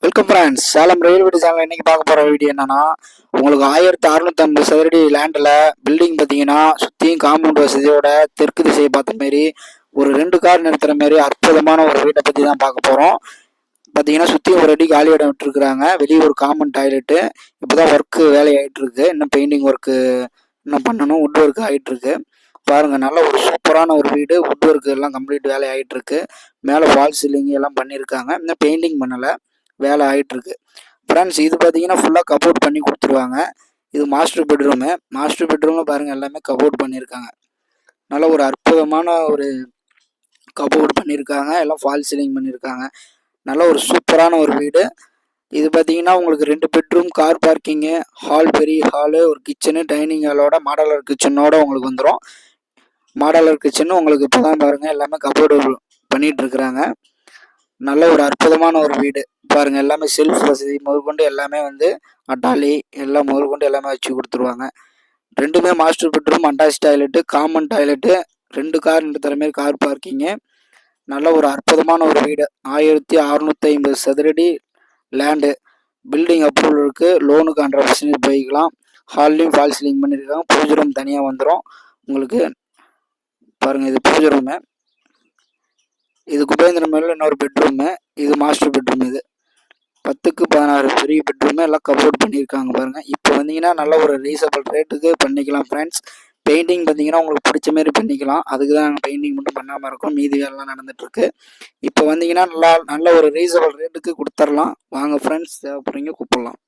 Welcome friends. Salem ரயில் வீடு channel இன்னைக்கு பார்க்க போகிற வீடியோ என்னன்னா, உங்களுக்கு 1650 சதுரடி லேண்டில் பில்டிங் பார்த்தீங்கன்னா சுற்றியும் காம்பவுண்ட் வசதியோட தெற்கு திசையை பார்த்த மாரி ஒரு 2 கார் நிறுத்துற மாரி அற்புதமான ஒரு வீட்டை பற்றி தான் பார்க்க போகிறோம். பார்த்தீங்கன்னா சுற்றி ஒரு அடி காலி இடம் விட்டுருக்குறாங்க. வெளியே ஒரு காமன் டாய்லெட்டு. இப்போ தான் ஒர்க்கு வேலை ஆகிட்டு இருக்கு. இன்னும் பெயிண்டிங் ஒர்க்கு இன்னும் பண்ணணும். வுட் ஒர்க் ஆகிட்டு இருக்கு. பாருங்கள், நல்ல ஒரு சூப்பரான ஒரு வீடு. வுட் ஒர்க்கு எல்லாம் கம்ப்ளீட் வேலை ஆகிட்டு இருக்கு. மேலே ஃபால் சீலிங் எல்லாம் பண்ணியிருக்காங்க. இன்னும் பெயிண்டிங் பண்ணலை, வேலை ஆகிட்டுருக்கு. ஃப்ரெண்ட்ஸ், இது பார்த்தீங்கன்னா ஃபுல்லாக கபோர்ட் பண்ணி கொடுத்துருவாங்க. இது மாஸ்டர் பெட்ரூமு. மாஸ்டர் பெட்ரூமில் பாருங்கள் எல்லாமே கபோர்ட் பண்ணியிருக்காங்க. நல்ல ஒரு அற்புதமான ஒரு கபோர்ட் பண்ணியிருக்காங்க. எல்லாம் ஃபால் சீலிங் பண்ணியிருக்காங்க. நல்ல ஒரு சூப்பரான ஒரு வீடு. இது பார்த்தீங்கன்னா உங்களுக்கு 2 பெட்ரூம், கார் பார்க்கிங்கு, ஹால், பெரிய ஹாலு, ஒரு கிச்சனு, டைனிங் ஹாலோட மாடலர் கிச்சனோட உங்களுக்கு வந்துடும். மாடலர் கிச்சனு உங்களுக்கு இப்போ தான் பாருங்கள் எல்லாமே கபோர்டு பண்ணிகிட்டு இருக்கிறாங்க. நல்ல ஒரு அற்புதமான ஒரு வீடு பாருங்கள். எல்லாமே செல்ஃப் வசதி முதற்கொண்டு எல்லாமே வந்து அட்டாலி எல்லாம் முதற்கொண்டு எல்லாமே வச்சு கொடுத்துருவாங்க. 2மே master bedroom, attach toilet, common toilet, 2 car நிறுத்துற மாதிரி கார் பார்க்கிங்கு. நல்ல ஒரு அற்புதமான ஒரு வீடு. 1650 சதுரடி லேண்டு. பில்டிங் அப்ரூவல் இருக்குது. லோனுக்கு 100% போய்க்கலாம். ஹால்லையும் ஃபால் சீலிங் பண்ணியிருக்காங்க. பூஜை ரூம் தனியாக வந்துடும் உங்களுக்கு. பாருங்கள், இது பூஜை ரூமு. இது குபேந்திர மேல இன்னொரு பெட்ரூமு. இது மாஸ்டர் பெட்ரூம். இது 10க்கு 16 பெரிய பெட்ரூமே எல்லாம் கபோர்ட் பண்ணியிருக்காங்க பாருங்கள். இப்போ வந்தீங்கன்னா நல்ல ஒரு ரீசனபிள் ரேட்டுக்கு பண்ணிக்கலாம் ஃப்ரெண்ட்ஸ். பெயிண்டிங் பார்த்தீங்கன்னா உங்களுக்கு பிடிச்ச மாரி பண்ணிக்கலாம். அதுக்கு தான் நாங்கள் பெயிண்டிங் மட்டும் பண்ணாமல் இருக்கோம். மீதி வேலைலாம் நடந்துகிட்ருக்கு. இப்போ வந்தீங்கன்னா நல்ல ஒரு ரீசனபிள் ரேட்டுக்கு கொடுத்துர்லாம். வாங்க ஃப்ரெண்ட்ஸ், தேவைப்படுறீங்க கூப்பிட்லாம்.